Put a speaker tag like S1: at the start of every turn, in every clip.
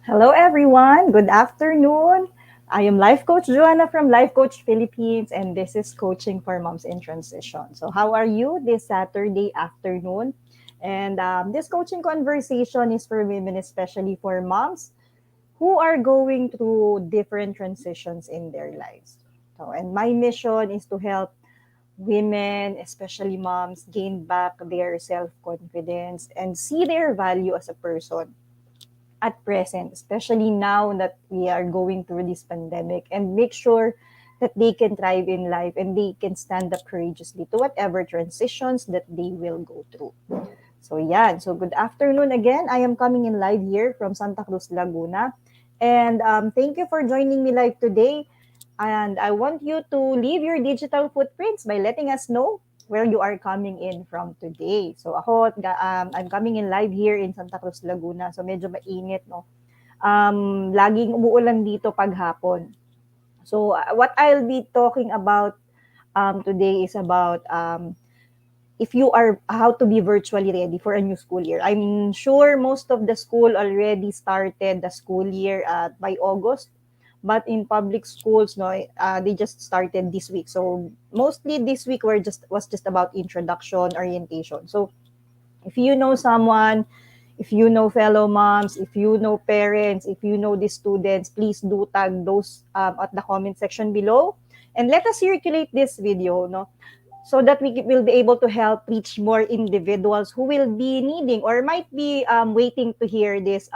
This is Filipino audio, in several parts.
S1: Hello, everyone. Good afternoon. I am Life Coach Joanna from Life Coach Philippines, and this is Coaching for Moms in Transition. So, how are you this Saturday afternoon? And this coaching conversation is for women, especially for moms who are going through different transitions in their lives. So, and my mission is to help women, especially moms, gain back their self confidence and see their value as a person at present, especially now that we are going through this pandemic, and make sure that they can thrive in life and they can stand up courageously to whatever transitions that they will go through. So, yeah. So, good afternoon again. I am coming in live here from Santa Cruz, Laguna. And thank you for joining me live today. And I want you to leave your digital footprints by letting us know where you are coming in from today. So ako, I'm coming in live here in Santa Cruz, Laguna. So medyo mainit, no? Laging umuulan dito paghapon. So what I'll be talking about today is about if you are how to be virtually ready for a new school year. I'm sure most of the school already started the school year by August, but in public schools, no, they just started this week. So mostly this week was just about introduction, orientation. So if you know someone, if you know fellow moms, if you know parents, if you know the students, please do tag those at the comment section below, and let us circulate this video, no, so that we will be able to help reach more individuals who will be needing or might be waiting to hear this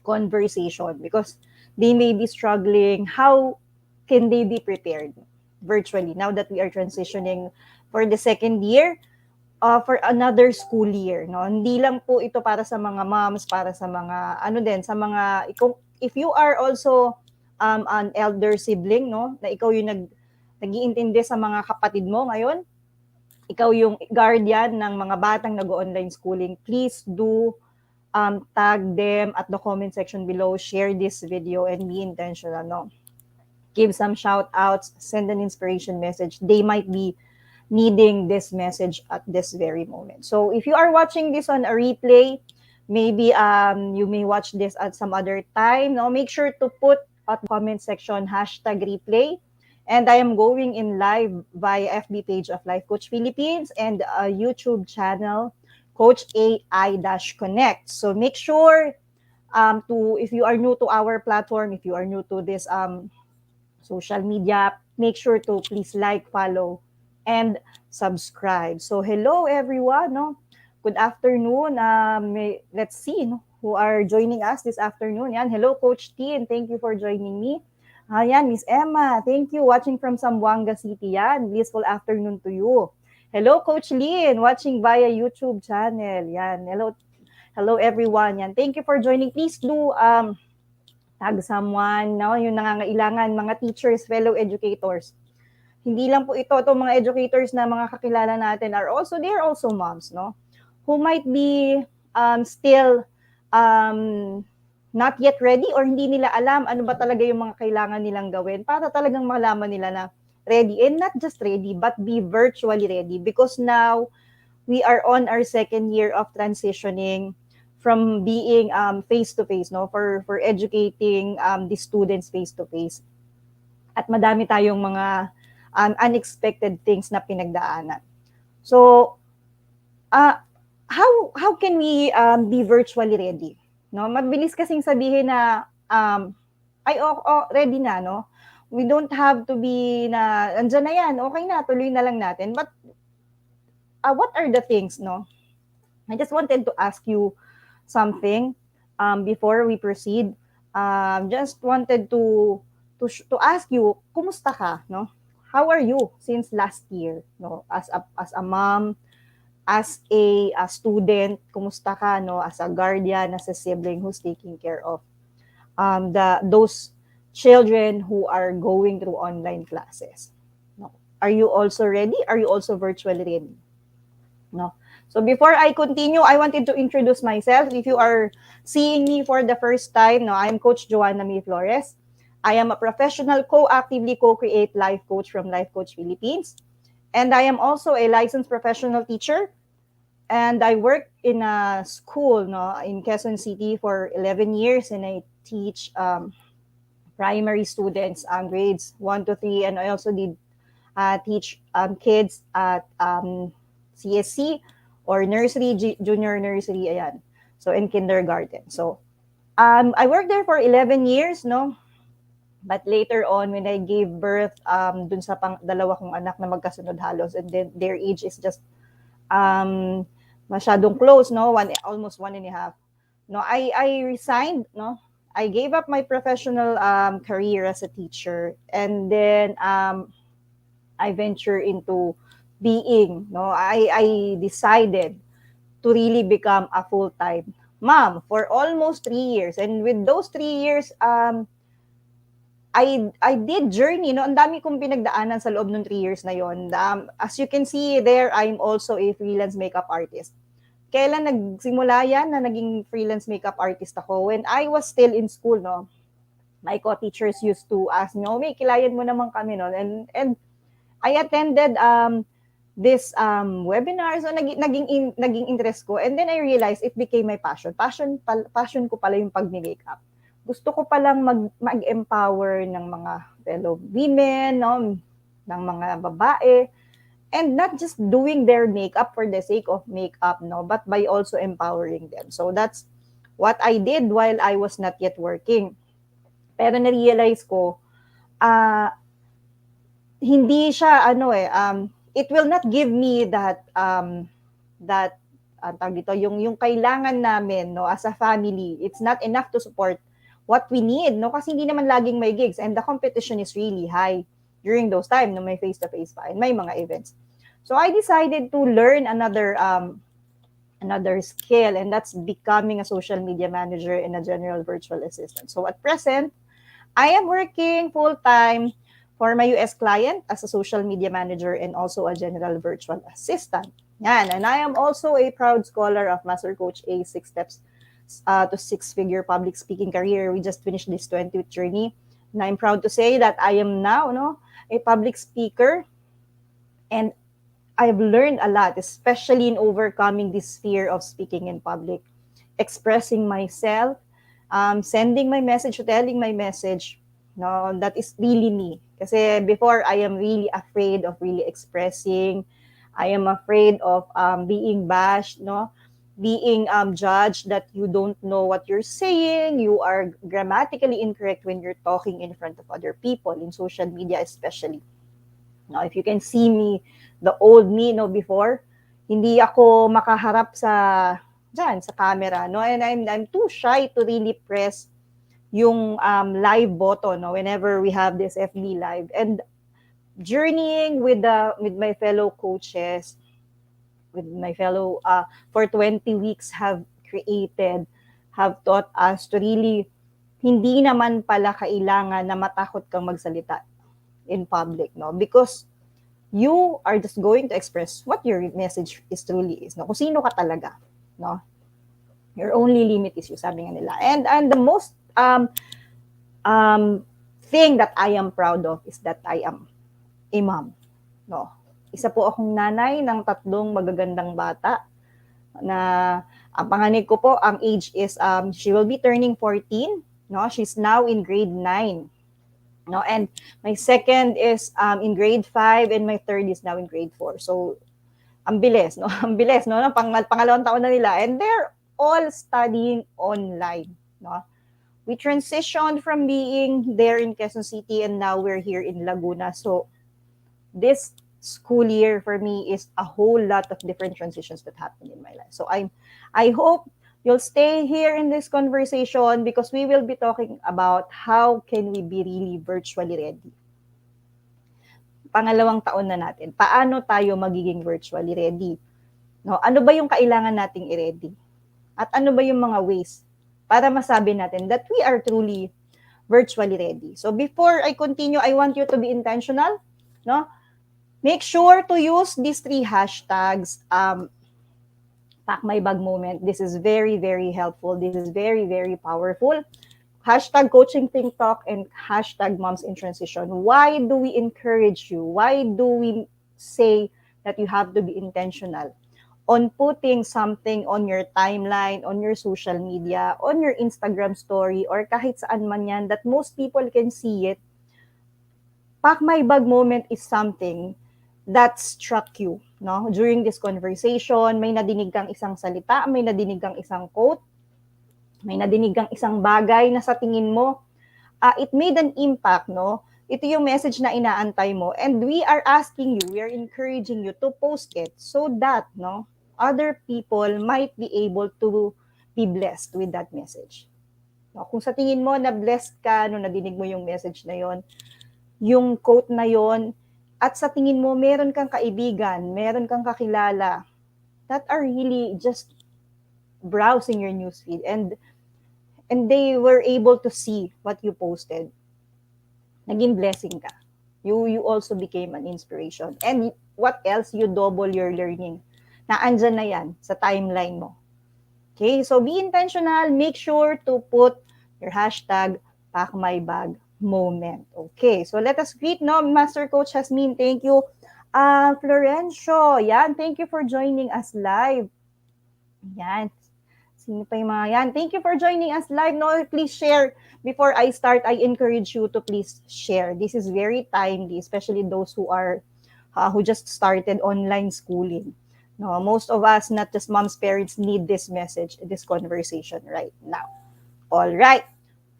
S1: conversation because they may be struggling. How can they be prepared virtually now that we are transitioning for the second year, for another school year, no? Hindi lang po ito para sa mga moms, para sa mga ano din, sa mga if you are also an elder sibling, no, na ikaw yung nag-iintindi sa mga kapatid mo ngayon, ikaw yung guardian ng mga batang nag-online schooling, please do tag them at the comment section below, share this video, and be intentional, no? Give some shout outs, send an inspiration message. They might be needing this message at this very moment. So if you are watching this on a replay, maybe you may watch this at some other time. No, make sure to put at comment section #replay. And I am going in live via FB page of Life Coach Philippines and a YouTube channel, Coach AI-Connect. So make sure to, if you are new to our platform, if you are new to this social media, make sure to please like, follow, and subscribe. So hello everyone, no? Good afternoon. Let's see, no, who are joining us this afternoon. Yan, hello Coach T, and thank you for joining me. Yan, Miss Emma, thank you. Watching from Zamboanga City, yan. Blissful afternoon to you. Hello Coach Lynn, watching via YouTube channel. Yan, hello everyone. Yan, thank you for joining. Please do tag someone, no, yung nangangailangan, mga teachers, fellow educators. Hindi lang po ito, itong mga educators na mga kakilala natin they're also moms, no? Who might be still not yet ready or hindi nila alam ano ba talaga yung mga kailangan nilang gawin para talagang malaman nila na ready, and not just ready, but be virtually ready, because now we are on our second year of transitioning from being face to face, no, for educating the students face to face, at madami tayong mga unexpected things na pinagdaanan. So how can we be virtually ready, no? Mabilis kasing sabihin na ready na, no? We don't have to be na andyan na yan, okay na, tuloy na lang natin. But what are the things, no? I just wanted to ask you something before we proceed. Just wanted to ask you, kumusta ka, no? How are you since last year, no? As a mom, as a student, kumusta ka, no? As a guardian, as a sibling who's taking care of those children who are going through online classes. No? Are you also ready? Are you also virtually ready? No. So before I continue, I wanted to introduce myself. If you are seeing me for the first time, no, I'm Coach Joanna Flores. I am a professional co-actively co-create life coach from Life Coach Philippines. And I am also a licensed professional teacher And I worked in a school, no, in Quezon City for 11 years, and I teach primary students, grades 1 to 3, and I also did teach kids at CSC or nursery, junior nursery, ayan. So in kindergarten. So I worked there for 11 years, no? But later on, when I gave birth dun sa dalawa kong anak na magkasunod halos, and then their age is just um, masyadong close, no? Almost 1.5. No, I resigned, no? I gave up my professional career as a teacher, and then I venture into being, no? I decided to really become a full-time mom for almost 3 years. And with those 3 years, I did journey, no? Ang dami kong pinagdaanan sa loob ng 3 years na yon. As you can see there, I'm also a freelance makeup artist. Kailan nagsimula yan na naging freelance makeup artist ako? When I was still in school, no? My co-teachers used to ask me, oh, may kilayan mo naman kami, no? And I attended this webinar, so naging interest ko, and then I realized it became my passion ko pala yung pag-makeup. Gusto ko palang mag-empower ng mga fellow women, no, ng mga babae, and not just doing their makeup for the sake of makeup, no, but by also empowering them. So that's what I did while I was not yet working. Pero na-realize ko, hindi siya it will not give me that tawag dito, yung kailangan namin, no, as a family. It's not enough to support what we need, no, kasi hindi naman laging may gigs, and the competition is really high during those time, no, may face-to-face pa and may mga events. So I decided to learn another skill, and that's becoming a social media manager and a general virtual assistant. So at present, I am working full-time for my US client as a social media manager and also a general virtual assistant. Yan. And I am also a proud scholar of Master Coach A 6 Steps to Six-Figure Public Speaking Career. We just finished this 20th journey. And I'm proud to say that I am now, no, a public speaker. And I've learned a lot, especially in overcoming this fear of speaking in public, expressing myself, sending my message, telling my message. No, that is really me. Kasi before, I am really afraid of really expressing. I am afraid of being bashed, no? Being judged that you don't know what you're saying, you are grammatically incorrect when you're talking in front of other people, in social media especially. Now, if you can see me, the old me, no, before, hindi ako makaharap sa camera, no? And I'm too shy to really press yung live button, no, whenever we have this FB live. And journeying with my fellow coaches, with my fellow for 20 weeks have taught us to really hindi naman pala kailangan na matakot kang magsalita in public, no, because you are just going to express what your message is truly is, no, kung sino ka talaga, no. Your only limit is you, sabi nga nila. And the most thing that I am proud of is that I am a mom, no. Isa po akong nanay ng 3 magagandang bata na ang panganay ko po, ang age is she will be turning 14, no. She's now in grade 9. No, and my second is in grade 5, and my third is now in grade 4. So ang bilis, no? Ang bilis, no? Pangalawang taon na nila, and they're all studying online, no? We transitioned from being there in Quezon City, and now we're here in Laguna. So this school year for me is a whole lot of different transitions that happened in my life. So I hope you'll stay here in this conversation, because we will be talking about how can we be really virtually ready. Pangalawang taon na natin. Paano tayo magiging virtually ready? No, ano ba yung kailangan nating i-ready? At ano ba yung mga ways para masabi natin that we are truly virtually ready? So before I continue, I want you to be intentional, no? Make sure to use these 3 hashtags. Pack my bag moment. This is very, very helpful. This is very, very powerful. Hashtag coaching think talk and hashtag moms in transition. Why do we encourage you? Why do we say that you have to be intentional on putting something on your timeline, on your social media, on your Instagram story, or kahit saan man yan that most people can see it, pack my bag moment is something that struck you, no? During this conversation, may nadinig kang isang salita, may nadinig kang isang quote, may nadinig kang isang bagay na sa tingin mo, it made an impact, no? Ito yung message na inaantay mo. And we are asking you, we are encouraging you to post it so that, no, other people might be able to be blessed with that message. No, kung sa tingin mo na blessed ka nung nadinig mo yung message na yon, yung quote na yon, at sa tingin mo meron kang kaibigan, meron kang kakilala that are really just browsing your newsfeed and they were able to see what you posted, naging blessing ka. You also became an inspiration. And what else? You double your learning. Naandyan na yan sa timeline mo. Okay? So be intentional. Make sure to put your hashtag #PackMyBagMoment. Okay. So let us greet, no, Master Coach Jasmine. Thank you. Florencio, yan. Thank you for joining us live. Yan. Sino pa yung mga yan? Thank you for joining us live. No, please share. Before I start, I encourage you to please share. This is very timely, especially those who just started online schooling. No, most of us, not just moms, parents, need this message, this conversation right now. All right.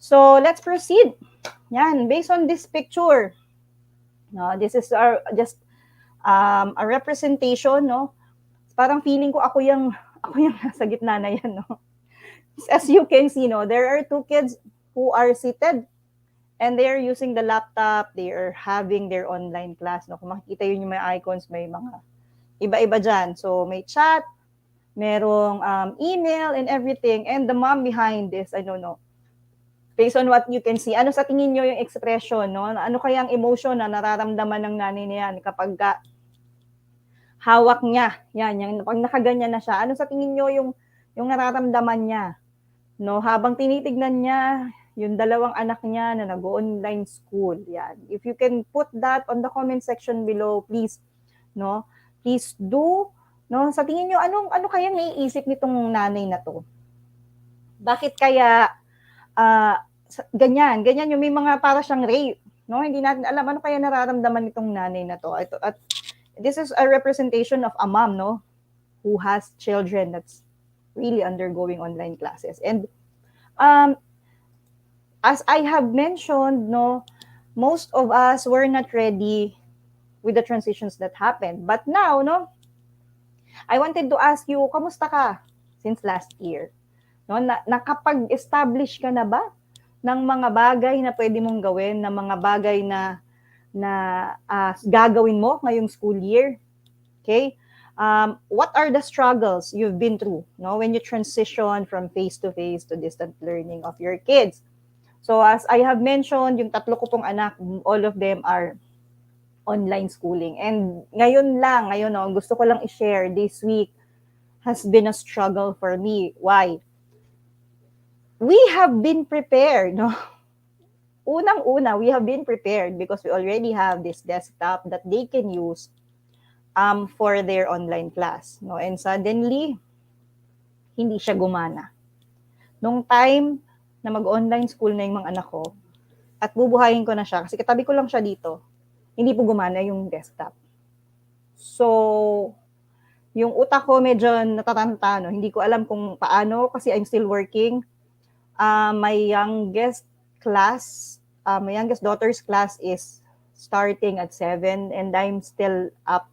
S1: So let's proceed. Yan, based on this picture. No, this is our just a representation, no? Parang feeling ko ako yung nasa gitna na yan, no? As you can see, no, there are two kids who are seated and they are using the laptop. They are having their online class, no? Kung makikita yun yung may icons, may mga iba-iba dyan. So, may chat, merong email and everything. And the mom behind this, I don't know, based on what you can see, ano sa tingin nyo yung expression, no? Ano kaya ang emotion na nararamdaman ng nanay na yan kapag hawak niya, yan, yung, pag nakaganyan na siya, ano sa tingin nyo yung nararamdaman niya? No, habang tinitignan niya yung dalawang anak niya na nag-online school. Yan. If you can put that on the comment section below, please, no? Please do, no? Sa tingin niyo ano kaya naiisip nitong nanay na to? Bakit kaya ganyan yung may mga para siyang rape, no? Hindi natin alam ano kaya nararamdaman nitong nanay na to. At this is a representation of a mom, no, who has children that's really undergoing online classes. And as I have mentioned, no, most of us were not ready with the transitions that happened. But now, no, I wanted to ask you, kamusta ka since last year? No, nakapag-establish ka na ba ng mga bagay na pwede mong gawin, ng mga bagay na gagawin mo ngayong school year? Okay? What are the struggles you've been through, no, when you transition from face-to-face to distant learning of your kids? So as I have mentioned, yung tatlo ko pong anak, all of them are online schooling. And ngayon, no, gusto ko lang i-share, this week has been a struggle for me. Why? We have been prepared, no? Unang-una, we have been prepared because we already have this desktop that they can use for their online class, no? And suddenly, hindi siya gumana. Nung time na mag-online school na yung mga anak ko, at bubuhayin ko na siya, kasi katabi ko lang siya dito, hindi po gumana yung desktop. So, yung utak ko medyo natatanta, no? Hindi ko alam kung paano kasi I'm still working. My youngest daughter's class is starting at 7 and I'm still up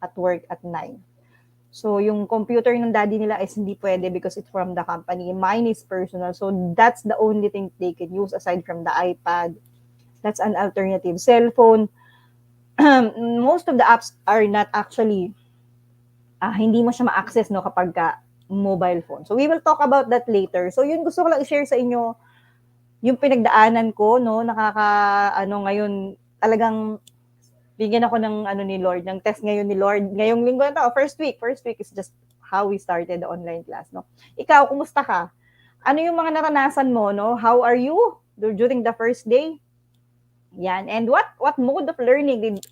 S1: at work at 9. So, yung computer ng daddy nila is hindi pwede because it's from the company. Mine is personal. So, that's the only thing they can use aside from the iPad. That's an alternative. Cellphone, most of the apps are not actually, hindi mo siya ma-access, no, kapag mobile phone. So, we will talk about that later. So, yun gusto ko lang i-share sa inyo yung pinagdaanan ko, no, ngayon, talagang bigyan ako ng ni Lord, ng test ngayon ni Lord. Ngayong linggo na to, first week is just how we started the online class, no. Ikaw, kumusta ka? Ano yung mga naranasan mo, no? How are you during the first day? Yan. And what mode of learning did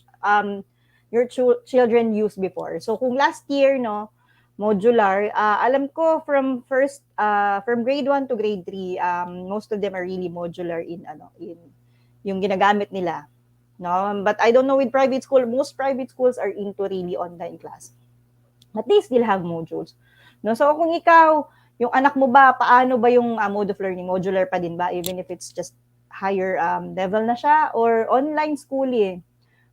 S1: your children use before? So kung last year, no, modular, alam ko from grade 1 to grade 3, most of them are really modular in yung ginagamit nila, no? But I don't know with private school, most private schools are into really online class. But they still have modules. No? So kung ikaw, yung anak mo ba, paano ba yung mode of learning? Modular pa din ba even if it's just higher level na siya or online schooling?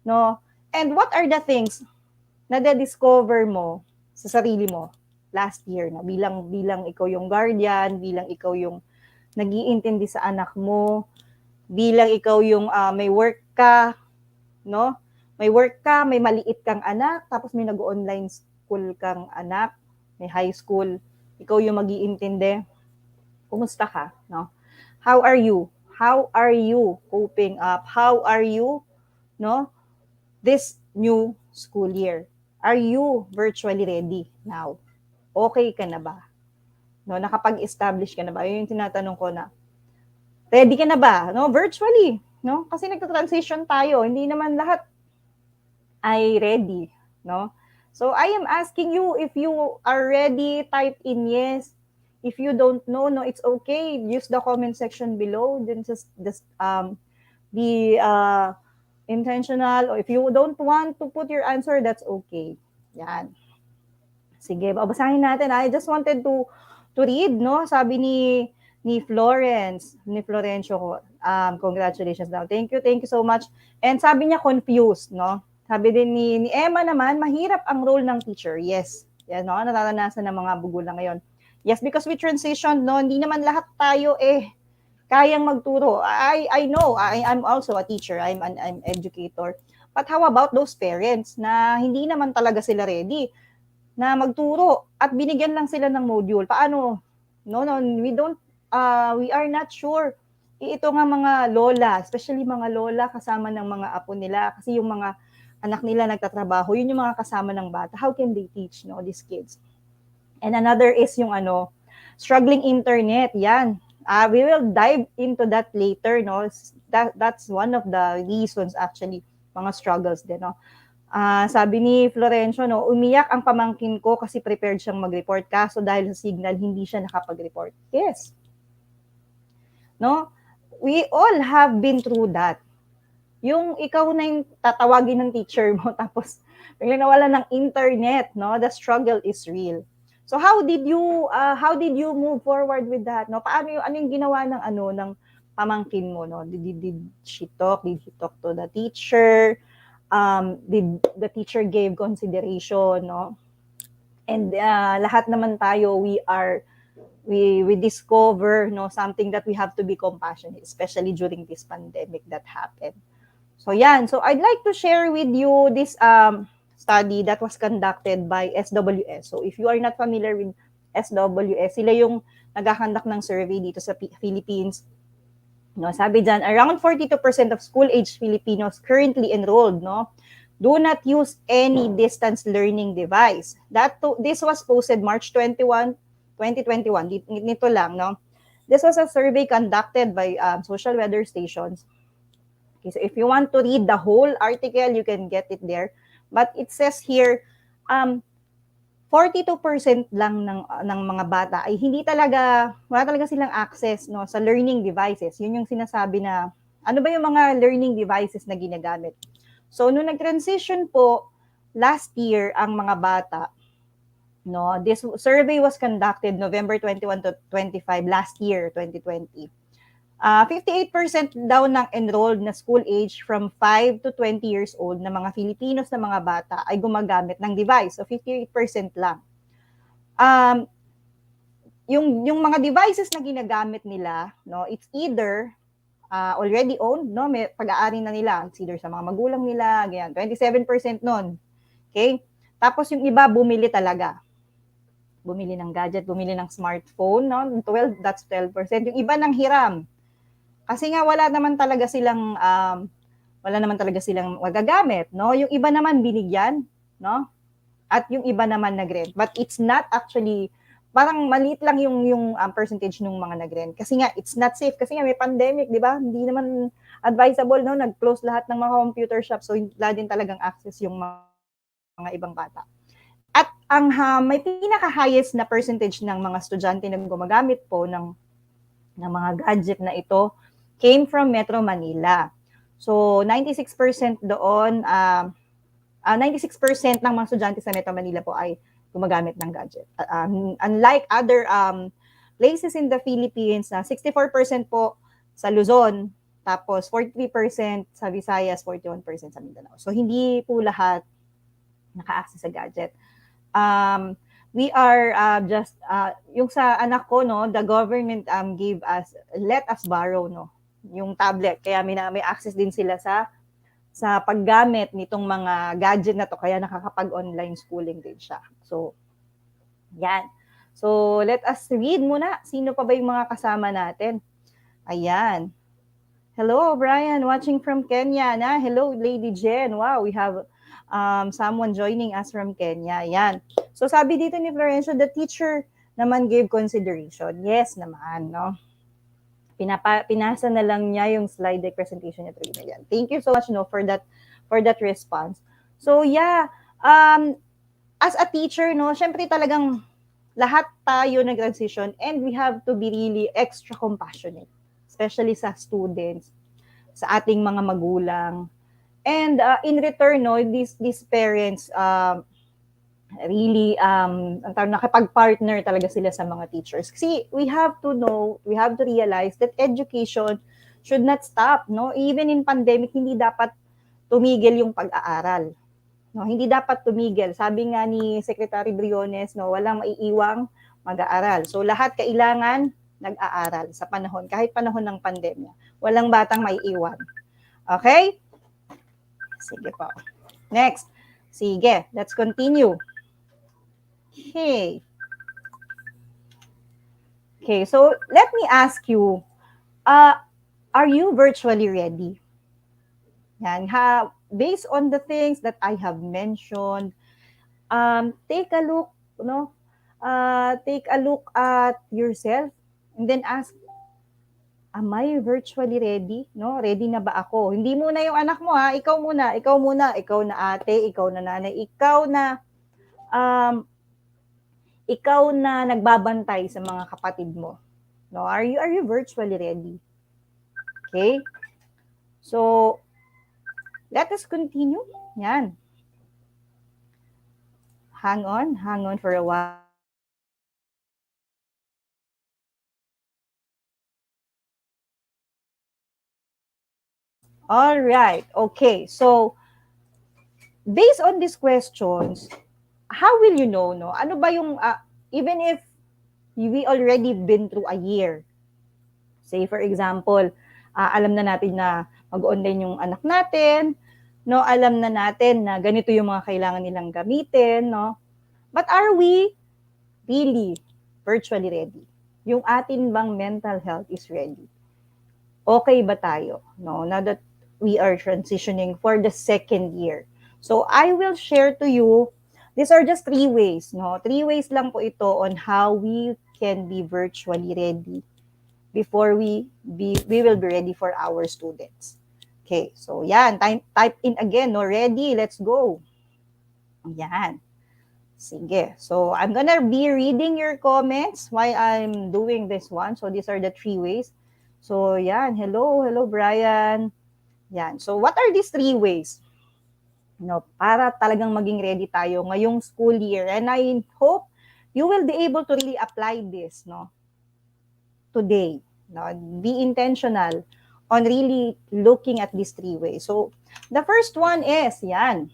S1: No? And what are the things na discover mo sa sarili mo last year na bilang ikaw yung guardian, bilang ikaw yung nag-iintindi sa anak mo, bilang ikaw yung may work ka, no? May work ka, may maliit kang anak, tapos may nag-online school kang anak, may high school, ikaw yung mag-iintindi. Kumusta ka, no? How are you? How are you coping up? How are you, no? This new school year. Are you virtually ready now? Okay ka na ba? No, nakapag-establish ka na ba? Yun yung tinatanong ko na. Ready ka na ba? No, virtually, no? Kasi nagta-transition tayo. Hindi naman lahat ay ready, no? So I am asking you if you are ready, type in yes. If you don't know, no, it's okay. Use the comment section below. Then just be intentional. Or if you don't want to put your answer, that's okay. Yan. Sige, babasahin natin. I just wanted to read, no? Sabi ni Florence, ni Florencio ko. Congratulations daw. Thank you so much. And sabi niya confused, no? Sabi din ni Emma naman, mahirap ang role ng teacher. Yes. Yan, no? Nararanasan ng mga bugulang ngayon. Yes, because we transition, no? Hindi naman lahat tayo kayang magturo. I know, I'm also a teacher. I'm educator. But how about those parents na hindi naman talaga sila ready na magturo at binigyan lang sila ng module? Paano? No, we are not sure. Ito nga mga lola, especially mga lola kasama ng mga apo nila kasi yung mga anak nila nagtatrabaho, yun yung mga kasama ng bata. How can they teach, no, these kids? And another is yung struggling internet. Yan. We will dive into that later, no? That's one of the reasons actually, mga struggles din, no? Sabi ni Florencio, no, umiyak ang pamangkin ko kasi prepared siyang mag-report, kaso dahil sa signal hindi siya nakapag-report. Yes. No? We all have been through that. Yung ikaw na yung tatawagin ng teacher mo tapos biglang nawala ng internet, no? The struggle is real. So how did you move forward with that? No? Paano yung ginawa ng pamangkin mo, no? Did she talk? Did he talk to the teacher? Did the teacher gave consideration, no? And lahat naman tayo, we discover, no, something that we have to be compassionate, especially during this pandemic that happened. So yan, so I'd like to share with you this study that was conducted by SWS. So if you are not familiar with SWS, sila yung nagkakandak ng survey dito sa Philippines. No, sabi dyan, around 42% of school-age Filipinos currently enrolled, no, do not use any distance learning device. This was posted March 21, 2021. Nito lang, no. This was a survey conducted by social weather stations. Okay, so if you want to read the whole article, you can get it there. But it says here, 42% lang ng mga bata ay wala talaga silang access, no, sa learning devices. Yun yung sinasabi na, ano ba yung mga learning devices na ginagamit? So, nung nag-transition po last year ang mga bata, no, this survey was conducted November 21 to 25 last year, 2020. 58% daw ng enrolled na school age from 5 to 20 years old na mga Filipinos na mga bata ay gumagamit ng device. So 58% lang. Yung mga devices na ginagamit nila, no, it's either already owned, no, may pag-aari na nila, it's either sa mga magulang nila, ganyan, 27% nun. Okay? Tapos yung iba bumili talaga. Bumili ng gadget, bumili ng smartphone, no? 12, that's 12%. Yung iba ng hiram. Kasi nga wala naman talaga silang magagamit, no? Yung iba naman binigyan, no? At yung iba naman nag-rent. But it's not actually, parang maliit lang yung percentage ng mga nag-rent. Kasi nga it's not safe kasi nga may pandemic, 'di ba? Hindi naman advisable, no? Nag-close lahat ng mga computer shops, so wala din talagang access yung mga ibang bata. At may pinaka-highest na percentage ng mga estudyante na gumagamit po ng mga gadget na ito came from Metro Manila. So, 96% doon, 96% ng mga estudyante sa Metro Manila po ay gumagamit ng gadget. Unlike other places in the Philippines, 64% po sa Luzon, tapos 43% sa Visayas, 41% sa Mindanao. So, hindi po lahat naka-access sa gadget. We are just, yung sa anak ko, no, the government let us borrow, no, yung tablet. Kaya may access din sila sa paggamit nitong mga gadget na to, kaya nakakapag-online schooling din siya. So, yan. So, let us read muna. Sino pa ba yung mga kasama natin? Ayan. Hello, Brian, watching from Kenya. Hello, Lady Jen. Wow, we have someone joining us from Kenya. Ayan. So, sabi dito ni Florencio, the teacher naman gave consideration. Yes naman, no? Pinasa na lang niya yung slide deck presentation niya. Yan. Thank you so much, no, for that response. So, yeah, as a teacher, no, syempre talagang lahat tayo nag-transition and we have to be really extra compassionate, especially sa students, sa ating mga magulang. And in return, no, these parents really nakipag-partner talaga sila sa mga teachers. Kasi we have to realize that education should not stop, no? Even in pandemic, hindi dapat tumigil yung pag-aaral. No, hindi dapat tumigil. Sabi nga ni Secretary Briones, no, walang maiiwang mag-aaral. So lahat kailangan nag-aaral sa panahon, kahit panahon ng pandemya. Walang batang maiiwan. Okay? Sige po. Next. Sige, let's continue. Okay, so let me ask you, are you virtually ready? Yan, based on the things that I have mentioned, take a look, no? Take a look at yourself and then ask, am I virtually ready? No, ready na ba ako? Hindi muna yung anak mo, ha? Ikaw muna, ikaw na ate, ikaw na nanay, ikaw na nagbabantay sa mga kapatid mo. No, are you virtually ready? Okay? So, let us continue. Yan. Hang on for a while. All right. Okay. So, based on these questions, how will you know, no? Ano ba yung, even if we already been through a year, say for example, alam na natin na mag-online yung anak natin, no? Alam na natin na ganito yung mga kailangan nilang gamitin, no? But are we really virtually ready? Yung atin bang mental health is ready? Okay ba tayo? No? Now that we are transitioning for the second year. So I will share to you, these are just 3 ways, no? 3 ways lang po ito on how we can be virtually ready before we will be ready for our students. Okay, so yan, type in again, no? Ready, let's go. Yan. Sige. So I'm gonna be reading your comments while I'm doing this one. So these are the 3 ways. So yan, hello Brian. Yan. So what are these 3 ways? No, para talagang maging ready tayo ngayong school year. And I hope you will be able to really apply this, no, today. No, be intentional on really looking at these 3 ways. So the first one is, yan,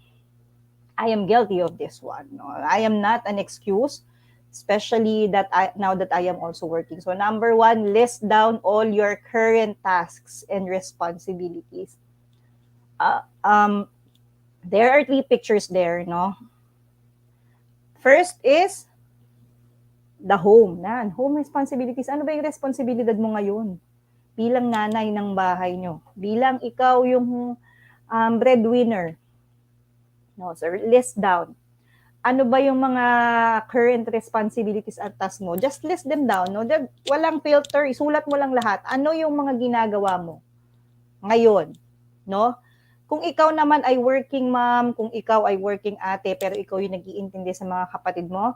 S1: I am guilty of this one. No, I am not an excuse, especially now that I am also working. So number 1, list down all your current tasks and responsibilities. There are 3 pictures there, no? First is the home. Home responsibilities. Ano ba yung responsibilidad mo ngayon? Bilang nanay ng bahay nyo. Bilang ikaw yung breadwinner. No, so list down. Ano ba yung mga current responsibilities at tasks mo? Just list them down. No? Walang filter. Isulat mo lang lahat. Ano yung mga ginagawa mo ngayon? No? Kung ikaw naman ay working mom, kung ikaw ay working ate, pero ikaw yung nag-iintindi sa mga kapatid mo,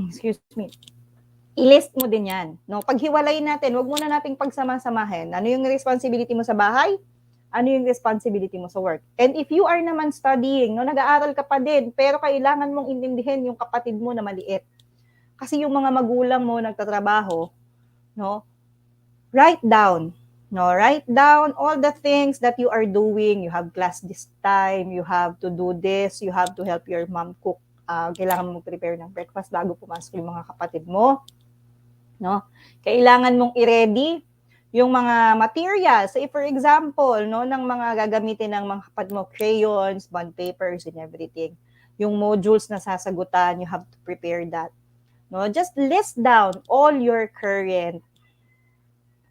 S1: excuse me, i-list mo din yan. No? Paghiwalayin natin, wag muna nating pagsama-samahin. Ano yung responsibility mo sa bahay? Ano yung responsibility mo sa work? And if you are naman studying, no, nag-aaral ka pa din, pero kailangan mong intindihin yung kapatid mo na maliit. Kasi yung mga magulang mo nagtatrabaho, no, write down. No, write down all the things that you are doing. You have class this time, you have to do this, you have to help your mom cook. Kailangan mong prepare ng breakfast bago pumasok yung mga kapatid mo. No? Kailangan mong i-ready yung mga materials. Say for example, no, ng mga gagamitin ng mga kapatid mo, crayons, bond papers, and everything. Yung modules na sasagutan, you have to prepare that. No, just list down all your current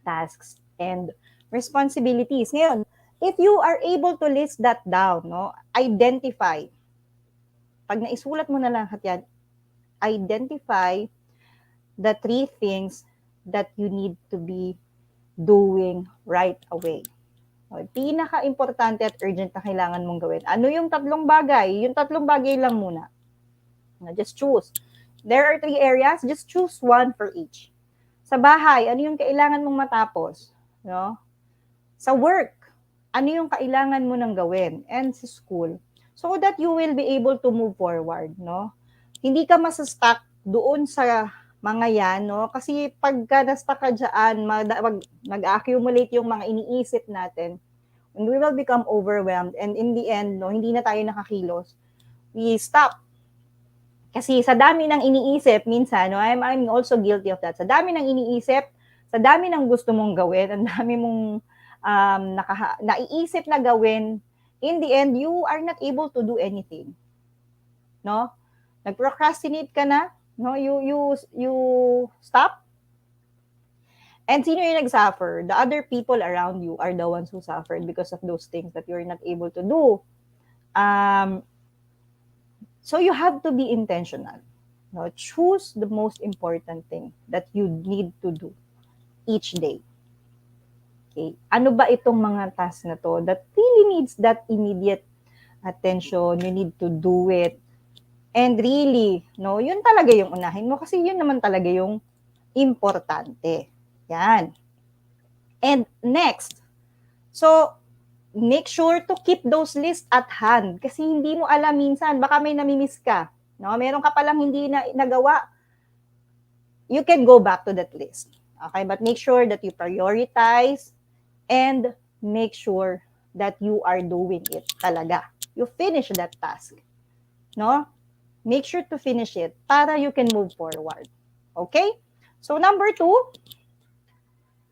S1: tasks and responsibilities. Ngayon, if you are able to list that down, no, identify. Pag naisulat mo na lahat yan, identify the 3 things that you need to be doing right away. Pinaka-importante at urgent na kailangan mong gawin. Ano yung 3 bagay? Yung 3 bagay lang muna. Just choose. There are 3 areas, just choose 1 for each. Sa bahay, ano yung kailangan mong matapos? No? Sa work, ano yung kailangan mo nang gawin? And sa school. So that you will be able to move forward. No? Hindi ka masa-stuck doon sa mga yan. No? Kasi pagka na-stuck ka dyan, mag-accumulate yung mga iniisip natin. And we will become overwhelmed. And in the end, no, hindi na tayo nakakilos. We stop. Kasi sa dami ng iniisip, minsan, no, I'm also guilty of that. Sa dami ng iniisip, sa dami ng gusto mong gawin, ang dami mong naiisip na gawin, in the end, you are not able to do anything. No? Nag-procrastinate ka na, no? You stop. And sino yung nag-suffer? The other people around you are the ones who suffered because of those things that you're not able to do. So you have to be intentional. No? Choose the most important thing that you need to do each day. Okay? Ano ba itong mga tasks na to that really needs that immediate attention? You need to do it. And really, no, yun talaga yung unahin mo kasi yun naman talaga yung importante. Yan. And next, so make sure to keep those lists at hand kasi hindi mo alam minsan, baka may namimiss ka. No? Meron ka palang hindi na nagawa. You can go back to that list. Okay? But make sure that you prioritize and make sure that you are doing it talaga. You finish that task. No? Make sure to finish it para you can move forward. Okay? So number 2,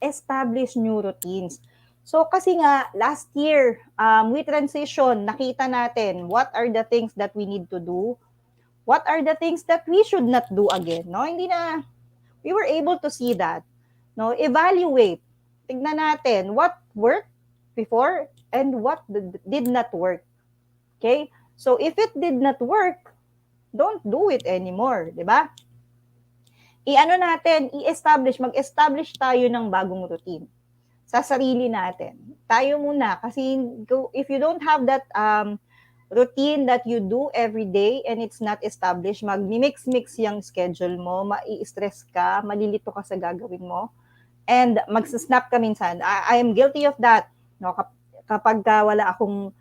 S1: establish new routines. So kasi nga, last year, we transition, nakita natin what are the things that we need to do, what are the things that we should not do again. No? Hindi na, we were able to see that. No? Evaluate. Tignan natin what worked before and what did not work. Okay? So if it did not work, don't do it anymore. Diba? Mag-establish tayo ng bagong routine sa sarili natin. Tayo muna. Kasi if you don't have that routine that you do every day and it's not established, mag-mix-mix yung schedule mo, mai-stress ka, malilito ka sa gagawin mo, and mag-snap ka minsan. I am guilty of that. No? Kapag wala akong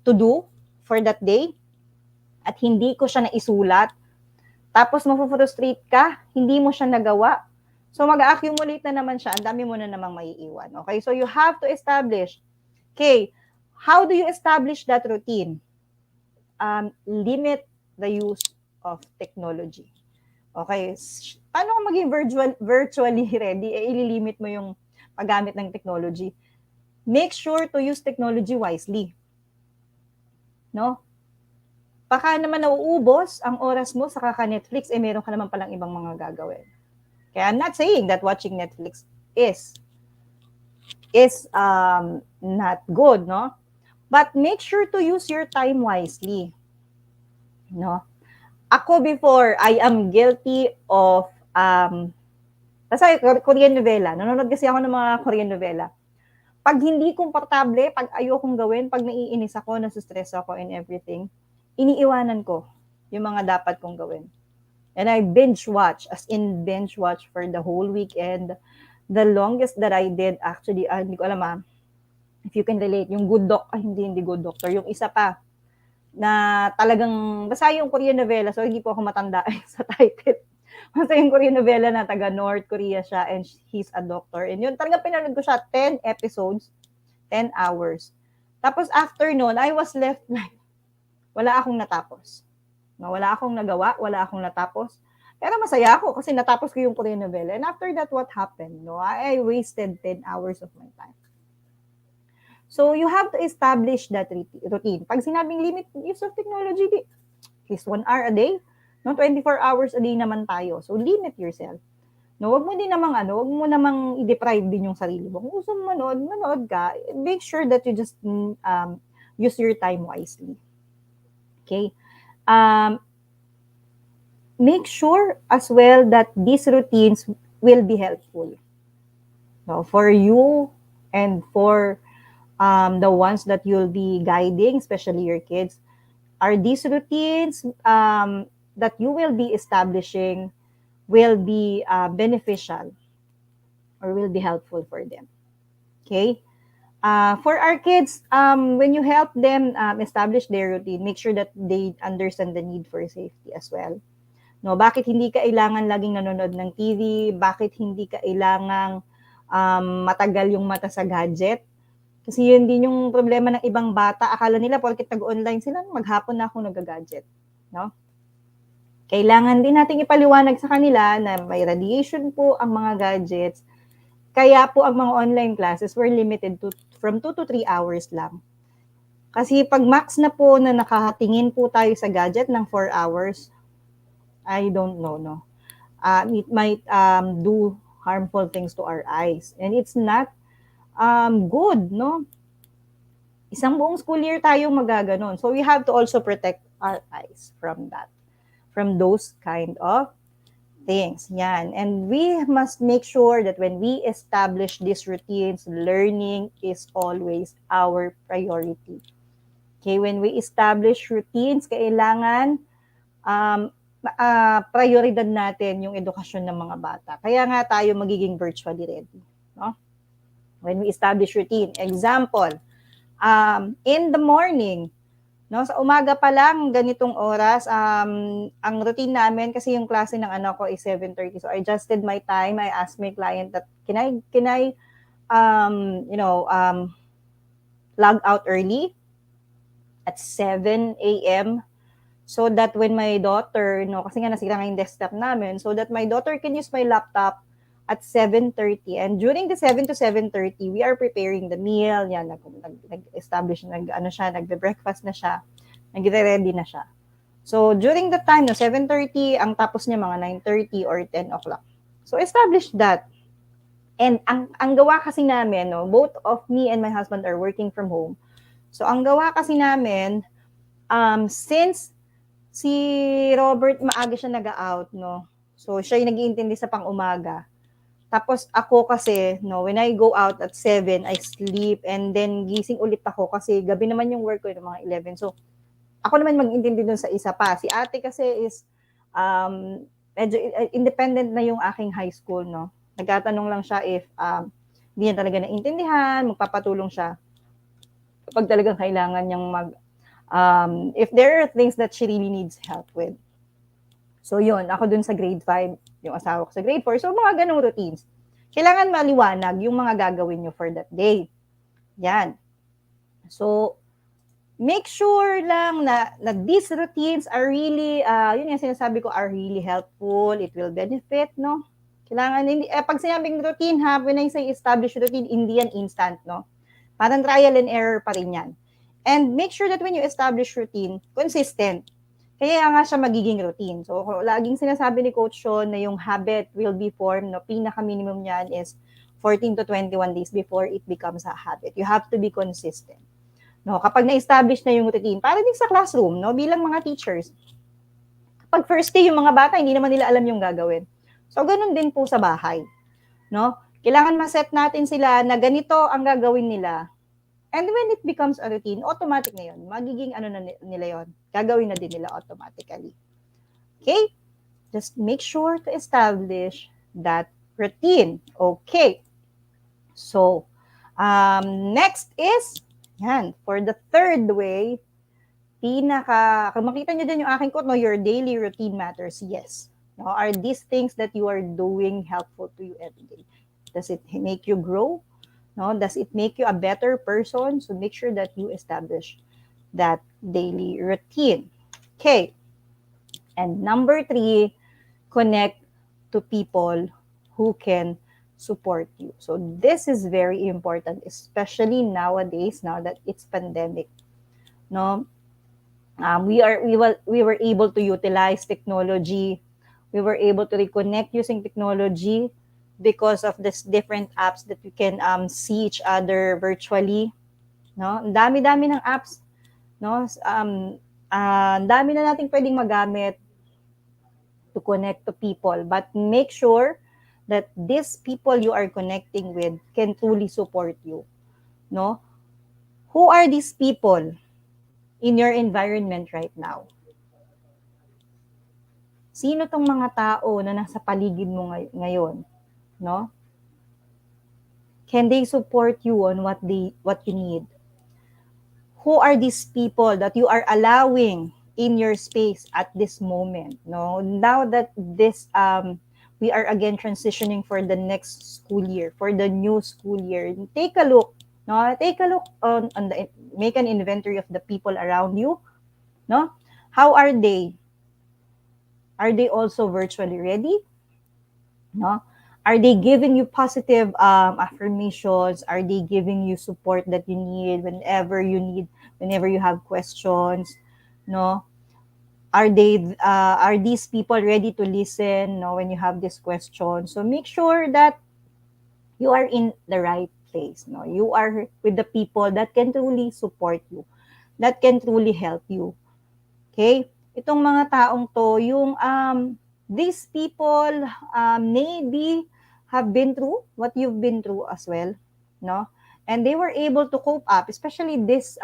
S1: to do for that day at hindi ko siya naisulat, tapos mapufrustrate ka, hindi mo siya nagawa, so mag-accumulate na naman siya, ang dami mo na namang maiiwan. Okay? So you have to establish. Okay, how do you establish that routine? Limit the use of technology. Okay? Paano kung maging virtually ready? Ililimit mo yung paggamit ng technology. Make sure to use technology wisely. No? Baka naman nauubos ang oras mo sa kaka-Netflix, meron ka naman palang ibang mga gagawin. Kaya I'm not saying that watching Netflix is not good, no? But make sure to use your time wisely. No? Ako before, I am guilty of Korean novela. Nanonood kasi ako ng mga Korean novela. Pag hindi komportable, pag ayokong gawin, pag naiinis ako, nasustress ako and everything, iniiwanan ko yung mga dapat kong gawin. And I binge watch, as in binge watch for the whole weekend. The longest that I did actually, hindi ko alam if you can relate, yung hindi good doctor, yung isa pa, na talagang, basta yung Korean novela, so hindi po ako matanda sa title. Basta yung Korean novela na taga North Korea siya and he's a doctor. And yun, talagang pinanood ko siya, 10 episodes, 10 hours. Tapos after noon, I was left like, wala akong natapos. No, wala akong nagawa, wala akong natapos. Pero masaya ako kasi natapos ko yung Korean novela. And after that, what happened? No, I wasted 10 hours of my time. So you have to establish that routine. Pag sinabing limit use of technology, at least 1 hour a day, no, 24 hours a day naman tayo. So limit yourself. No, wag mo namang i-deprive din yung sarili mo. Kung gusto mo manood ka, make sure that you just use your time wisely. Okay? Make sure as well that these routines will be helpful. No, for you and for the ones that you'll be guiding, especially your kids, are these routines that you will be establishing will be beneficial or will be helpful for them. Okay? For our kids, when you help them establish their routine, make sure that they understand the need for safety as well. No, bakit hindi kailangan laging nanonood ng TV? Bakit hindi kailangang matagal yung mata sa gadget? Kasi yun din yung problema ng ibang bata. Akala nila porket nag-online sila, maghapon na akong nag-gadget. No? Kailangan din nating ipaliwanag sa kanila na may radiation po ang mga gadgets. Kaya po ang mga online classes were limited to from 2 to 3 hours lang. Kasi pag max na po na nakatingin po tayo sa gadget ng 4 hours, I don't know, no? It might do harmful things to our eyes. And it's not good, no? Isang buong school year tayo magaganon. So we have to also protect our eyes from that, from those kind of things. Yan. And we must make sure that when we establish these routines, learning is always our priority. Okay, when we establish routines, kailangan prioridad natin yung edukasyon ng mga bata. Kaya nga tayo magiging virtually ready. No? When we establish routine. Example, in the morning, no, sa umaga pa lang, ganitong oras, ang routine namin, kasi yung klase ng anak ko is 7:30. So I adjusted my time. I asked my client that, can I log out early at 7 a.m. so that when my daughter, no, kasi nga nasira nga yung desktop namin, so that my daughter can use my laptop at 7:30. And during the 7 to 7:30, we are preparing the meal. Yan, nag-establish, nagbe-breakfast na siya, nagre-ready na siya. So, during the time, no, 7:30, ang tapos niya mga 9:30 or 10 o'clock. So, establish that. And ang gawa kasi namin, no, both of me and my husband are working from home. So, ang gawa kasi namin, since si Robert maaga siya nag-out, no? So, siya yung nag-iintindi sa pang-umaga. Tapos ako kasi, no, when I go out at 7, I sleep and then gising ulit ako kasi gabi naman yung work ko ng mga 11. So, ako naman mag-intindi dun sa isa pa. Si ate kasi is medyo independent na yung aking high school, no? Nagtatanong lang siya if hindi niya talaga naintindihan, magpapatulong siya kapag talagang kailangan niyang if there are things that she really needs help with. So yun, ako dun sa grade 5, yung asawa ko sa grade 4. So mga ganong routines. Kailangan maliwanag yung mga gagawin nyo for that day. Yan. So, make sure lang na these routines are really, yun yung sinasabi ko, are really helpful. It will benefit, no? Kailangan, pag sinabing routine ha, when I say establish routine, hindi yan instant, no? Parang trial and error pa rin yan. And make sure that when you establish routine, consistent. Kaya nga siya magiging routine. So, laging sinasabi ni Coach Sean na yung habit will be formed, no? Pinaka-minimum niyan is 14 to 21 days before it becomes a habit. You have to be consistent. No, kapag na-establish na yung routine, para din sa classroom, no, bilang mga teachers. Kapag first day yung mga bata, hindi naman nila alam yung gagawin. So, ganun din po sa bahay. No? Kailangan ma-set natin sila na ganito ang gagawin nila. And when it becomes a routine, automatic na yun. Magiging ano na nila yun. Gagawin na din nila automatically. Okay? Just make sure to establish that routine. Okay. So, next is, yan, for the third way, kung makita nyo dyan yung aking quote, no, your daily routine matters. Yes. No, are these things that you are doing helpful to you every day? Does it make you grow? No, does it make you a better person? So make sure that you establish that daily routine. Okay. And number 3, connect to people who can support you. So this is very important, especially nowadays, now that it's pandemic. No, we were able to utilize technology. We were able to reconnect using technology because of this different apps that we can see each other virtually. No, ang dami-dami ng apps. No, ang dami na nating pwedeng magamit to connect to people, but make sure that these people you are connecting with can truly support you. No, who are these people in your environment right now? Sino tong mga tao na nasa paligid mo ngayon, no? Can they support you on what you need? Who are these people that you are allowing in your space at this moment, no? Now that this we are again transitioning for the next school year, for the new school year, take a look, no? Take a look on make an inventory of the people around you, no? How are they? Are they also virtually ready? No? Are they giving you positive affirmations? Are they giving you support that you need, whenever you have questions? No? Are these people ready to listen, no, when you have this question? So make sure that you are in the right place, no? You are with the people that can truly support you, that can truly help you. Okay? Itong mga taong to, these people maybe have been through what you've been through as well, no? And they were able to cope up, especially this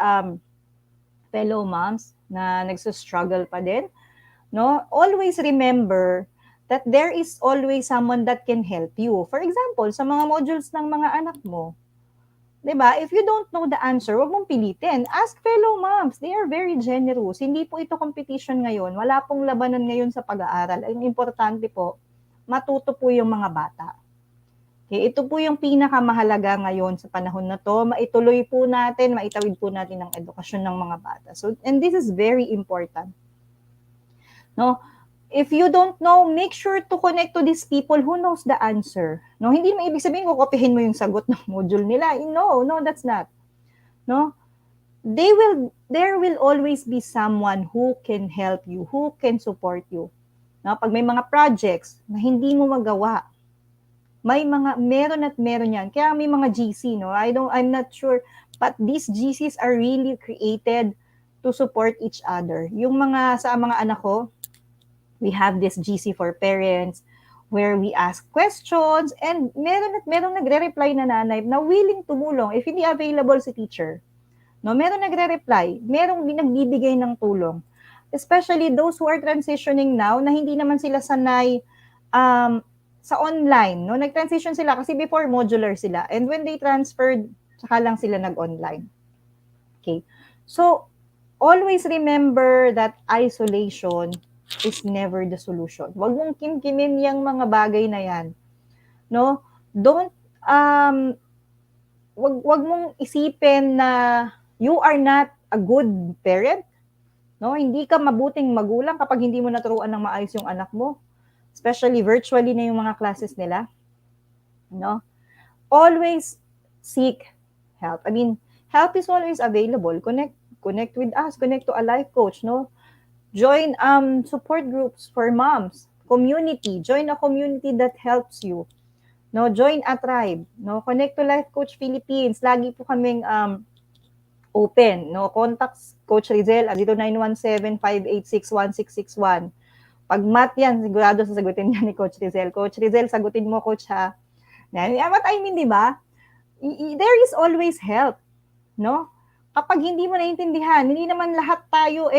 S1: fellow moms na nagso-struggle pa din, no? Always remember that there is always someone that can help you. For example, sa mga modules ng mga anak mo, 'di ba? If you don't know the answer, wag mong pilitin. Ask fellow moms. They are very generous. Hindi po ito competition ngayon. Wala pong labanan ngayon sa pag-aaral. Ang importante po, matuto po yung mga bata. Okay, ito po yung pinakamahalaga ngayon sa panahon na to. Maituloy po natin, maitawid po natin ang edukasyon ng mga bata. So, and this is very important. No? If you don't know, make sure to connect to these people who knows the answer. No, hindi mo ibig sabihin kukopihin mo yung sagot ng module nila. No, that's not. No? There will always be someone who can help you, who can support you. No, pag may mga projects na hindi mo magawa, meron yan. Kaya may mga GC, no? I'm not sure, but these GCs are really created to support each other. Yung sa mga anak ko, we have this GC for parents where we ask questions and merong nagre-reply na nanay na willing tumulong if hindi available si teacher. No, merong nagre-reply, merong nagbibigay ng tulong. Especially those who are transitioning now na hindi naman sila sanay sa online, no? Nag-transition sila kasi before modular sila, and when they transferred, saka lang sila nag-online. Okay. So, always remember that isolation is never the solution. Wag mong kimkimin yung mga bagay na yan. No? Don't wag mong isipin na you are not a good parent. No? Hindi ka mabuting magulang kapag hindi mo naturuan ng maayos yung anak mo. Especially virtually na yung mga classes nila. No? Always seek help. I mean, help is always available. Connect with us, connect to a life coach, no? Join support groups for moms, community, join a community that helps you. No, join a tribe, no? Connect to Life Coach Philippines. Lagi po kaming open, no? Contact Coach Rizel at dito 917-586-1661. Pag math yan, sigurado sasagutin niya ni Coach Rizel. Coach Rizel, sagutin mo, Coach, ha? What I mean, di ba? There is always help, no? Kapag hindi mo naiintindihan, hindi naman lahat tayo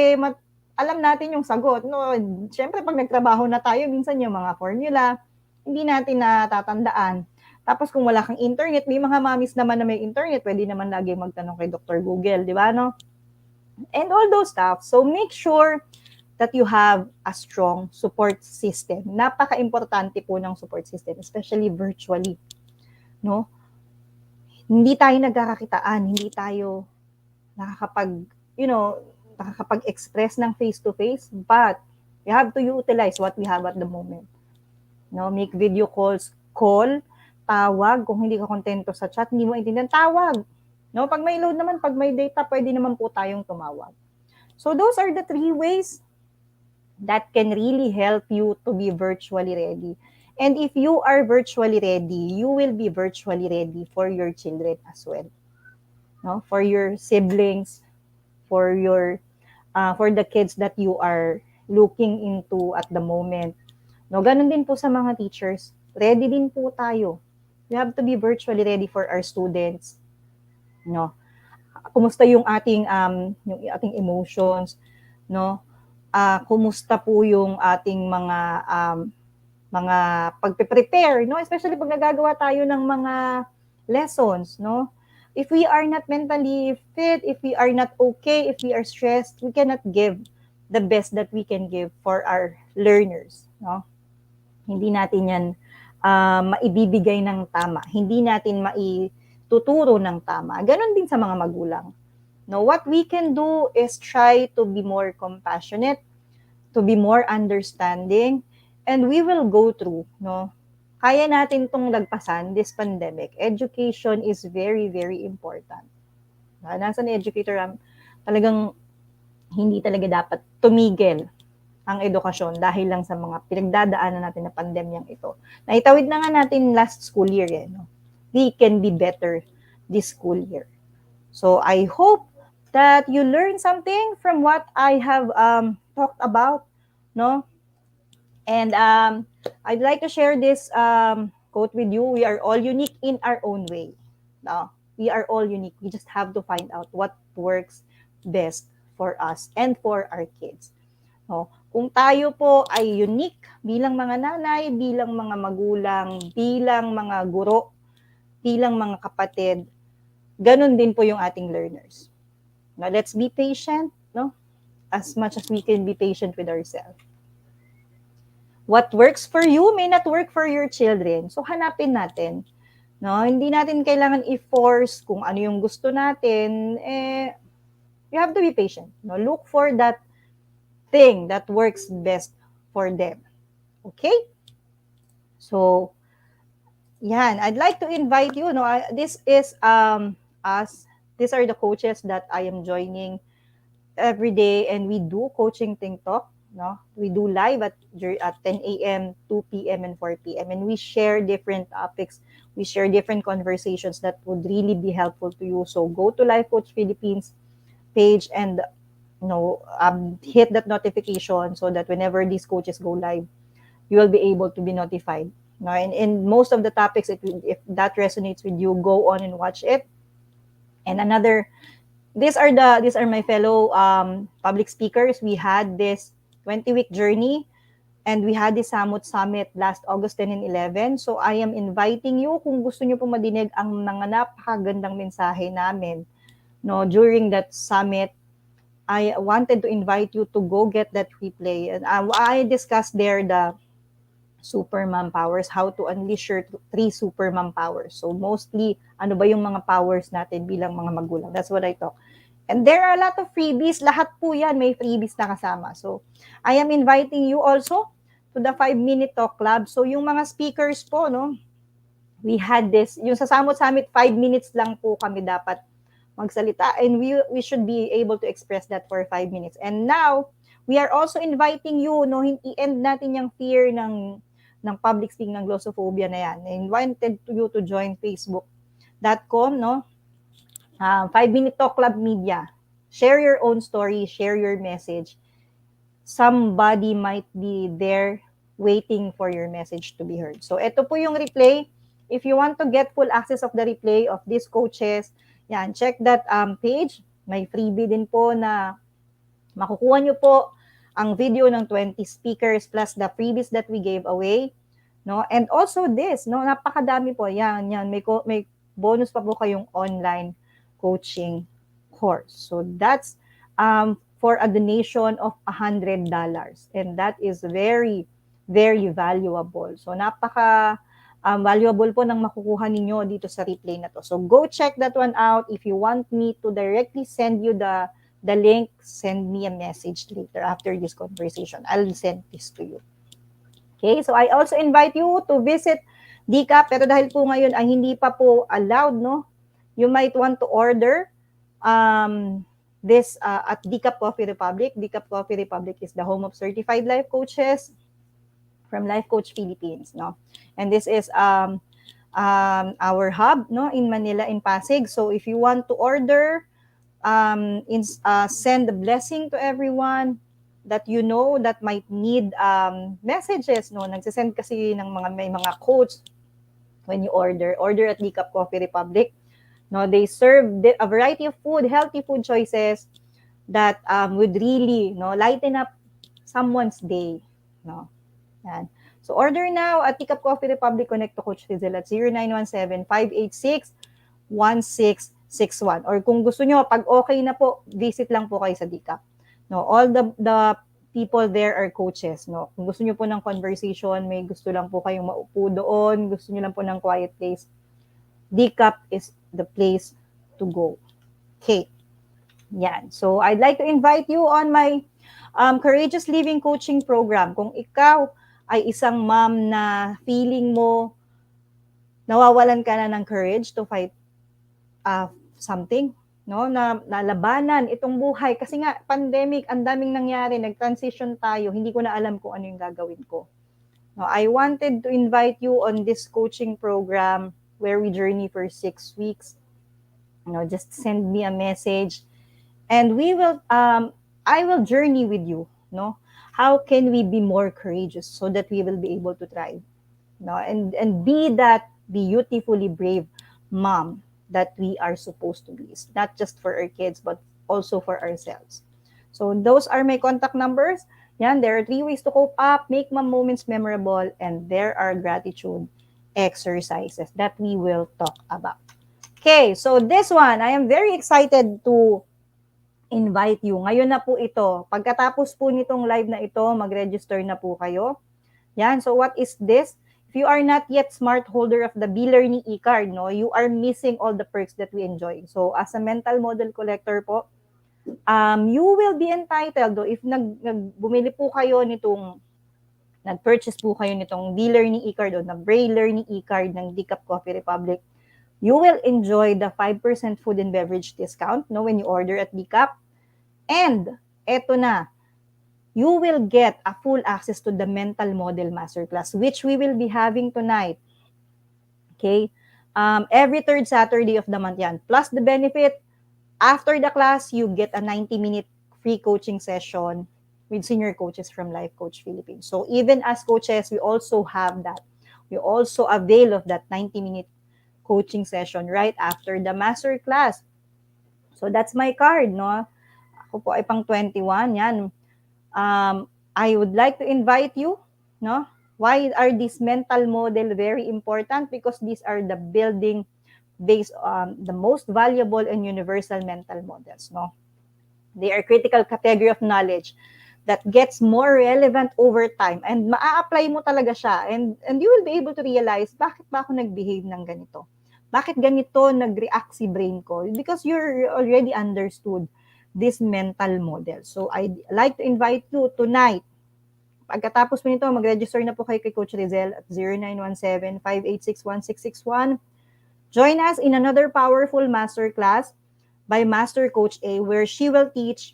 S1: alam natin yung sagot, no? Siyempre, pag nagtrabaho na tayo, minsan yung mga formula, hindi natin natatandaan. Tapos kung wala kang internet, may mga mamis naman na may internet, pwede naman lagi magtanong kay Dr. Google, di ba, no? And all those stuff. So make sure that you have a strong support system. Napaka-importante po ng support system, especially virtually, no? Hindi tayo nagkakakitaan, hindi tayo nakakapag, you know, nakakapag-express ng face-to-face, but we have to utilize what we have at the moment. No, make video calls, call, tawag, kung hindi ka kontento sa chat, hindi mo intindihan, tawag. No, pag may load naman, pag may data, pwede naman po tayong tumawag. So those are the 3 ways that can really help you to be virtually ready. And if you are virtually ready, you will be virtually ready for your children as well. No, for your siblings, for the kids that you are looking into at the moment. No, ganun din po sa mga teachers. Ready din po tayo. We have to be virtually ready for our students. No. Kumusta yung ating emotions, no? Kumusta po yung ating mga pagpe-prepare, no? Especially pag nagagawa tayo ng mga lessons, no? If we are not mentally fit, if we are not okay, if we are stressed, we cannot give the best that we can give for our learners, no? Hindi natin yan maibibigay ng tama. Hindi natin maituturo ng tama. Ganon din sa mga magulang. No, what we can do is try to be more compassionate, to be more understanding, and we will go through, no? Kaya natin tong lagpasan, this pandemic. Education is very, very important. Nasa ni educator, talagang hindi talaga dapat tumigil ang edukasyon dahil lang sa mga pinagdadaanan natin na pandemyang ito. Naitawid na nga natin last school year, no? We can be better this school year. So I hope that you learn something from what I have talked about, no? And I'd like to share this quote with you. We are all unique in our own way. No? We are all unique. We just have to find out what works best for us and for our kids. No? Kung tayo po ay unique bilang mga nanay, bilang mga magulang, bilang mga guro, bilang mga kapatid, ganun din po yung ating learners. Now, let's be patient, no? As much as we can be patient with ourselves. What works for you may not work for your children. So, hanapin natin. No? Hindi natin kailangan i-force kung ano yung gusto natin. You have to be patient. No? Look for that thing that works best for them. Okay? So, yan. I'd like to invite you. No? This is us. These are the coaches that I am joining every day, and we do coaching Think Talk. No, we do live at 10 a.m., 2 p.m., and 4 p.m. And we share different topics. We share different conversations that would really be helpful to you. So go to Life Coach Philippines page and hit that notification so that whenever these coaches go live, you will be able to be notified. No, and in most of the topics, if that resonates with you, go on and watch it. And these are my fellow public speakers. We had this 20-week journey, and we had this Samut Summit last August 10 and 11. So I am inviting you, kung gusto niyo pong madinig ang mga napakagandang mensahe namin, no, during that summit, I wanted to invite you to go get that replay. And I discussed there the super mom powers, how to unleash your 3 super mom powers. So mostly, ano ba yung mga powers natin bilang mga magulang? That's what I talk. And there are a lot of freebies. Lahat po yan, may freebies na kasama. So, I am inviting you also to the 5-minute talk club. So, yung mga speakers po, no, we had this, yung sa Samot Summit, 5 minutes lang po kami dapat magsalita. And we should be able to express that for 5 minutes. And now, we are also inviting you, no, i-end natin yung fear ng public speaking, ng glossophobia na yan. I invited you to join facebook.com, no, 5-minute talk club media. Share your own story, share your message. Somebody might be there waiting for your message to be heard. So, ito po yung replay. if you want to get full access of the replay of these coaches, yan, check that page. May freebie din po na makukuha nyo po ang video ng 20 speakers plus the freebies that we gave away. No? And also this, no, napakadami po. Yan, may bonus pa po kayong online coaching course. So that's for a donation of $100. And that is very, very valuable. So napaka valuable po ng makukuha ninyo dito sa replay na to. So go check that one out. If you want me to directly send you the link, send me a message later after this conversation. I'll send this to you. Okay, so I also invite you to visit DCAP, pero dahil po ngayon ay hindi pa po allowed, no? You might want to order this at DCAP Coffee Republic. DCAP Coffee Republic is the home of certified life coaches from Life Coach Philippines, no? And this is our hub, no, in Manila, in Pasig. So if you want to order, send a blessing to everyone that you know that might need messages, no? Nagsisend kasi ng may mga coach when you order at DCAP Coffee Republic. No, they serve a variety of food, healthy food choices that would really, no, lighten up someone's day, no. Yan. So order now at DCAP Coffee Republic. Connect to Coach Rizel at 0917-586-1661. Or kung gusto nyo, pag okay na po, visit lang po kayo sa DCAP. No, all the people there are coaches, no. Kung gusto niyo po ng conversation, may gusto lang po kayong maupo doon, gusto niyo lang po ng quiet place, DCAP is the place to go. Okay. Yan. So I'd like to invite you on my Courageous Living Coaching Program. Kung ikaw ay isang mom na feeling mo nawawalan ka na ng courage to fight something, no, na labanan itong buhay kasi nga pandemic, ang daming nangyari, nag-transition tayo, hindi ko na alam kung ano yung gagawin ko. No, I wanted to invite you on this coaching program where we journey for 6 weeks. You know, just send me a message and we will I will journey with you, no? How can we be more courageous so that we will be able to thrive, no? And be that beautifully brave mom that we are supposed to be. It's not just for our kids, but also for ourselves. So those are my contact numbers. Yan, there are 3 ways to cope up, make mom moments memorable, and there are gratitude exercises that we will talk about. Okay, so this one, I am very excited to invite you. Ngayon na po ito. Pagkatapos po nitong live na ito, mag-register na po kayo. Yan, so what is this? If you are not yet smart holder of the B-Learning e-card, no, you are missing all the perks that we enjoy. So as a mental model collector po, you will be entitled, if bumili po kayo nitong, nag-purchase po kayo nitong B-Learning e-card o na Braille Learning e-card ng DCAP Coffee Republic, you will enjoy the 5% food and beverage discount, no, when you order at DCAP. And eto na, you will get a full access to the Mental Model Masterclass, which we will be having tonight. Okay? Every third Saturday of the month yan. Plus the benefit, after the class, you get a 90-minute free coaching session with senior coaches from Life Coach Philippines. So even as coaches, we also have that. We also avail of that 90-minute coaching session right after the master class. So that's my card, no? Ako po ay pang 21, yan. I would like to invite you, no? Why are these mental model very important? Because these are the building based on the most valuable and universal mental models, no? They are critical category of knowledge that gets more relevant over time and maa-apply mo talaga siya and you will be able to realize bakit ba ako nag-behave ng ganito? Bakit ganito nag-react si brain ko? Because you're already understood this mental model. So I'd like to invite you tonight. Pagkatapos po nito, mag-register na po kayo kay Coach Rizel at 0917-586-1661. Join us in another powerful masterclass by Master Coach A where she will teach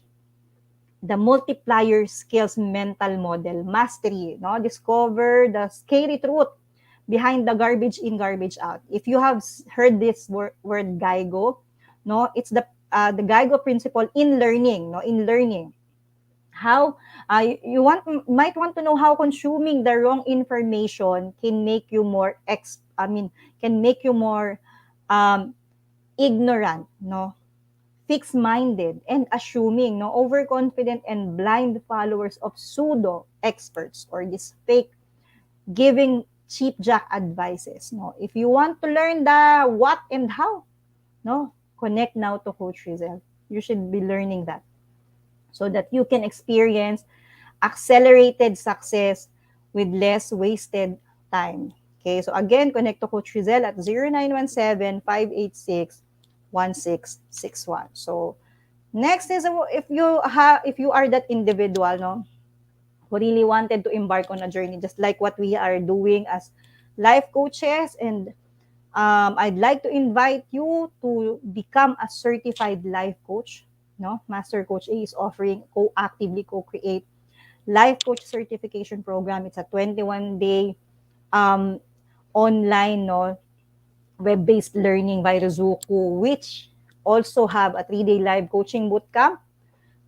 S1: the multiplier skills mental model mastery, no? Discover the scary truth behind the garbage in, garbage out. If you have heard this word GIGO, no, it's the GIGO principle in learning, no, in learning. How might want to know how consuming the wrong information can make you more can make you more um, ignorant, no, fixed-minded and assuming, no, overconfident and blind followers of pseudo experts or this fake giving cheap jack advices. No, if you want to learn the what and how, no, connect now to Coach Rizel. You should be learning that so that you can experience accelerated success with less wasted time. Okay, so again, connect to Coach Rizel at 0917-586-1661. So next is if you are that individual, no, who really wanted to embark on a journey, just like what we are doing as life coaches, and I'd like to invite you to become a certified life coach. No, Master Coach A is offering actively co-create life coach certification program. It's a 21-day um, online, no, web-based learning by Rizuku, which also have a 3-day live coaching bootcamp,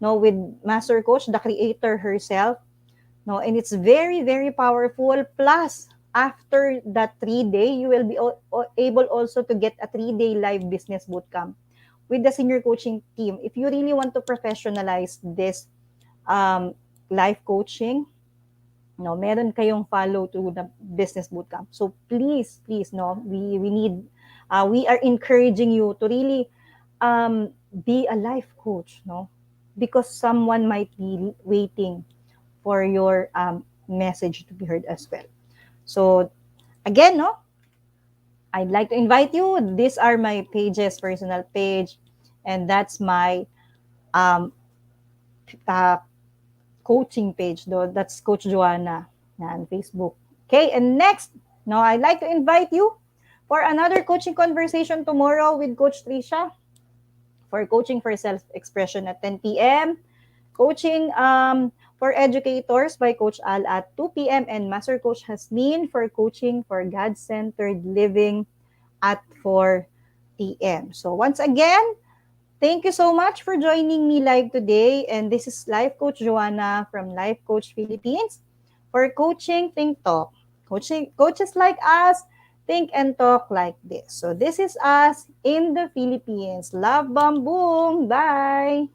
S1: no, with Master Coach, the creator herself, no, and it's very, very powerful. Plus, after that 3-day, you will be able also to get a 3-day live business bootcamp with the senior coaching team. If you really want to professionalize this um, life coaching, no, meron kayong follow to the business bootcamp. So please, no, we need, we are encouraging you to really be a life coach, no, because someone might be waiting for your message to be heard as well. So again, no, I'd like to invite you. These are my pages, personal page, and that's my um, uh, coaching page. Though that's Coach Joanna on Facebook. Okay, and next, no, I'd like to invite you for another coaching conversation tomorrow with Coach Trisha for coaching for self-expression at 10 p.m. Coaching for Educators by Coach Al at 2 p.m. and Master Coach Hasmin for coaching for God-centered living at 4 p.m. So once again, thank you so much for joining me live today. And this is Life Coach Joanna from Life Coach Philippines for Coaching Think Talk. Coaches like us think and talk like this. So this is us in the Philippines. Love, bomb, boom. Bye.